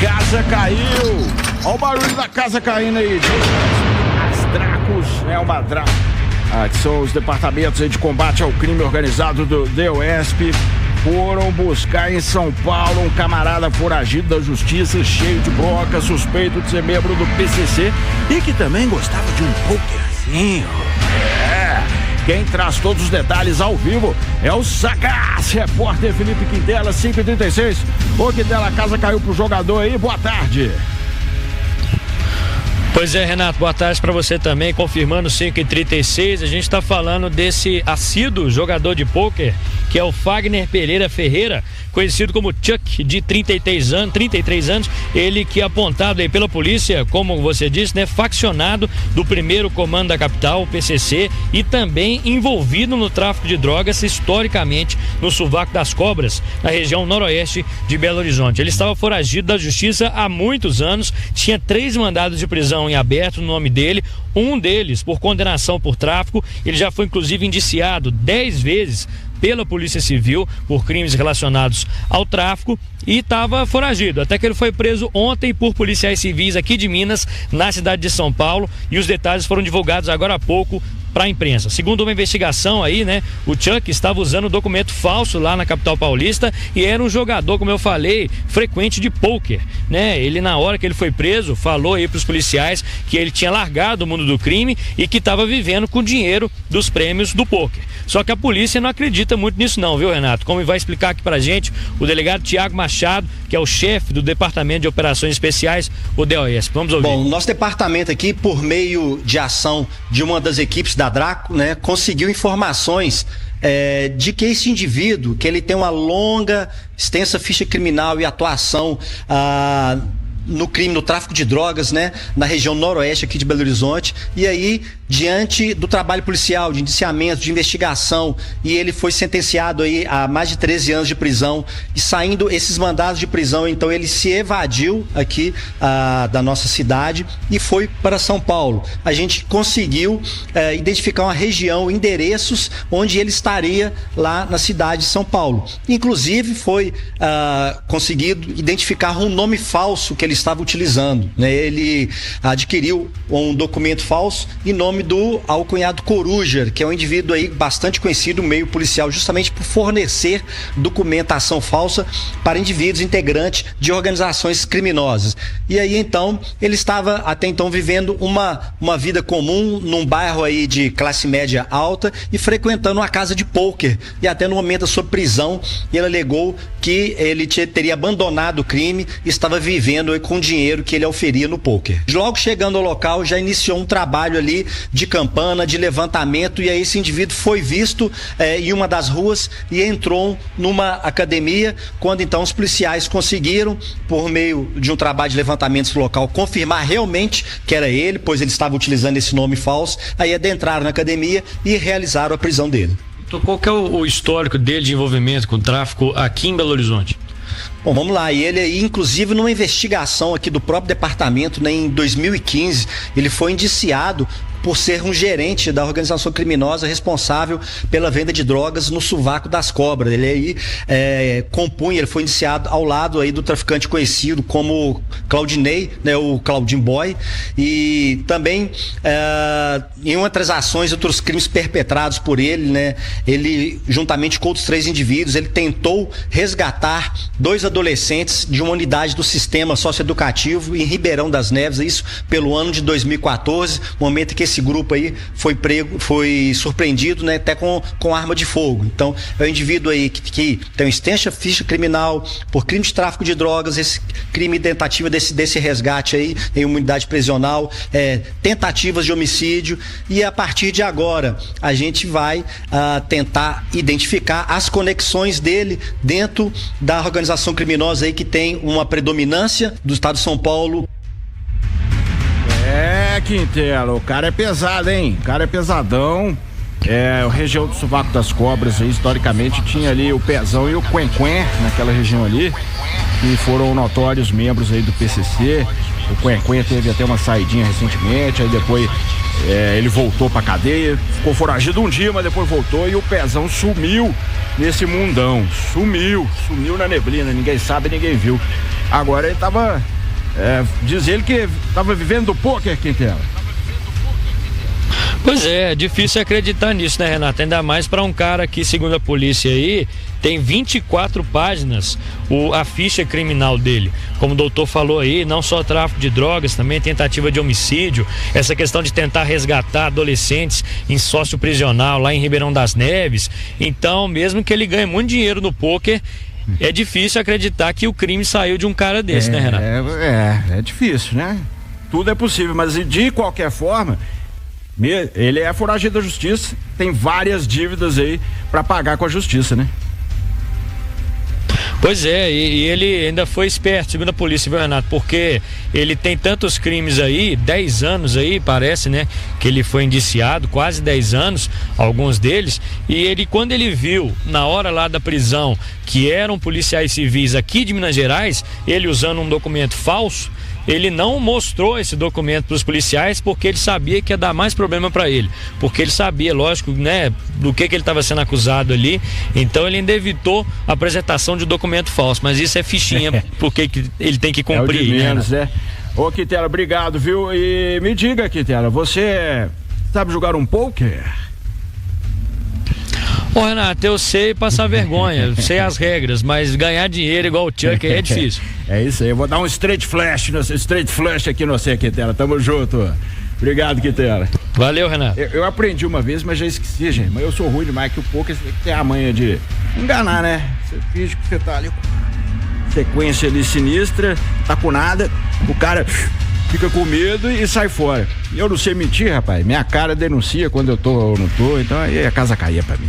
casa caiu. Olha o barulho da casa caindo aí. As Dracos, uma Draco. Que são os departamentos aí de combate ao crime organizado do DEOESP. Foram buscar em São Paulo um camarada foragido da justiça, cheio de broca, suspeito de ser membro do PCC e que também gostava de um pokerzinho. Quem traz todos os detalhes ao vivo é o sagaz repórter Felipe Quintela, 5h36. Ô Quintela, a casa caiu pro jogador aí, boa tarde. Pois é, Renato, boa tarde para você também, confirmando 5h36, a gente está falando desse assíduo jogador de pôquer, que é o Fagner Pereira Ferreira, conhecido como Chuck, de 33 anos, ele que é apontado aí pela polícia, como você disse, faccionado do primeiro comando da capital, o PCC, e também envolvido no tráfico de drogas, historicamente, no Sovaco das Cobras, na região noroeste de Belo Horizonte. Ele estava foragido da justiça há muitos anos, tinha 3 mandados de prisão em aberto no nome dele, um deles por condenação por tráfico. Ele já foi inclusive indiciado 10 vezes pela Polícia Civil por crimes relacionados ao tráfico e estava foragido, até que ele foi preso ontem por policiais civis aqui de Minas, na cidade de São Paulo, e os detalhes foram divulgados agora há pouco para a imprensa. Segundo uma investigação aí, o Chuck estava usando documento falso lá na capital paulista e era um jogador, como eu falei, frequente de pôquer, Ele, na hora que ele foi preso, falou aí para os policiais que ele tinha largado o mundo do crime e que estava vivendo com o dinheiro dos prêmios do pôquer. Só que a polícia não acredita muito nisso não, viu, Renato? Como vai explicar aqui pra gente o delegado Tiago Machado, que é o chefe do Departamento de Operações Especiais, o DEOESP. Vamos ouvir. Bom, nosso departamento aqui, por meio de ação de uma das equipes da Draco, conseguiu informações de que esse indivíduo, que ele tem uma longa, extensa ficha criminal e atuação no crime, no tráfico de drogas, na região noroeste aqui de Belo Horizonte. E aí, diante do trabalho policial, de indiciamento, de investigação, e ele foi sentenciado aí a mais de 13 anos de prisão, e saindo esses mandados de prisão, então ele se evadiu aqui da nossa cidade e foi para São Paulo. A gente conseguiu identificar uma região, endereços onde ele estaria lá na cidade de São Paulo. Inclusive foi conseguido identificar um nome falso que ele estava utilizando, Ele adquiriu um documento falso em nome do alcunhado Coruja, que é um indivíduo aí bastante conhecido no meio policial, justamente por fornecer documentação falsa para indivíduos integrantes de organizações criminosas. E aí então ele estava até então vivendo uma vida comum num bairro aí de classe média alta e frequentando uma casa de pôquer, e até no momento da sua prisão ele alegou que ele teria abandonado o crime e estava vivendo com o dinheiro que ele oferia no pôquer. Logo chegando ao local, já iniciou um trabalho ali de campana, de levantamento, e aí esse indivíduo foi visto em uma das ruas e entrou numa academia, quando então os policiais conseguiram, por meio de um trabalho de levantamento no local, confirmar realmente que era ele, pois ele estava utilizando esse nome falso. Aí adentraram na academia e realizaram a prisão dele. Então, qual que é o histórico dele de envolvimento com tráfico aqui em Belo Horizonte? Bom, vamos lá, e ele aí, inclusive numa investigação aqui do próprio departamento, em 2015, ele foi indiciado por ser um gerente da organização criminosa responsável pela venda de drogas no Sovaco das Cobras. Ele aí compunha, ele foi indiciado ao lado aí do traficante conhecido como Claudinei, o Claudinho Boy, e também em outras ações, outros crimes perpetrados por ele, ele, juntamente com outros 3 indivíduos, ele tentou resgatar 2 adolescentes de uma unidade do sistema socioeducativo em Ribeirão das Neves, isso pelo ano de 2014, momento que esse grupo aí foi surpreendido, até com arma de fogo. Então, é um indivíduo aí que tem uma extensa ficha criminal por crime de tráfico de drogas, esse crime tentativa desse resgate aí em uma unidade prisional, tentativas de homicídio, e a partir de agora a gente vai tentar identificar as conexões dele dentro da organização criminosa aí que tem uma predominância do estado de São Paulo. Quintela, o cara é pesado, hein? O cara é pesadão. A região do Sovaco das Cobras aí, historicamente, tinha ali o Pezão e o Quen naquela região ali, que foram notórios membros aí do PCC. O Quen teve até uma saidinha recentemente, aí depois ele voltou pra cadeia, ficou foragido um dia, mas depois voltou, e o Pezão sumiu nesse mundão, sumiu na neblina, ninguém sabe, ninguém viu. Agora ele tava, diz ele que tava vivendo do pôquer, Quintela. Pois é difícil acreditar nisso, né, Renato? Ainda mais para um cara que, segundo a polícia aí, tem 24 páginas a ficha criminal dele. Como o doutor falou aí, não só tráfico de drogas, também tentativa de homicídio, essa questão de tentar resgatar adolescentes em sócio prisional lá em Ribeirão das Neves. Então, mesmo que ele ganhe muito dinheiro no pôquer, é difícil acreditar que o crime saiu de um cara desse, né, Renato? É difícil, né? Tudo é possível, mas de qualquer forma, ele é foragido da justiça, tem várias dívidas aí pra pagar com a justiça, né? Pois é, e ele ainda foi esperto, segundo a polícia, viu, Renato? Porque ele tem tantos crimes aí, 10 anos aí, parece, né? Que ele foi indiciado, quase 10 anos, alguns deles. E ele, quando ele viu, na hora lá da prisão, que eram policiais civis aqui de Minas Gerais, ele usando um documento falso, ele não mostrou esse documento para os policiais porque ele sabia que ia dar mais problema para ele, porque ele sabia, lógico, né, do que ele estava sendo acusado ali. Então ele ainda evitou a apresentação de documento falso, mas isso é fichinha porque ele tem que cumprir. É o de menos, né? Ô, Quintela, obrigado, viu? E me diga, Quintela, você sabe jogar um pôquer? Ô, Renato, eu sei passar vergonha, sei as regras, mas ganhar dinheiro igual o Chuck é difícil. É isso aí, eu vou dar um straight flash aqui no você, Quintela, tamo junto. Obrigado, Quintela. Valeu, Renato. Eu aprendi uma vez, mas já esqueci, gente, mas eu sou ruim demais, que o poker você tem que ter a manha de enganar, né? Você finge que você tá ali com sequência ali sinistra, tá com nada, o cara fica com medo e sai fora. Eu não sei mentir, rapaz, minha cara denuncia quando eu tô ou não tô, então aí a casa caía pra mim.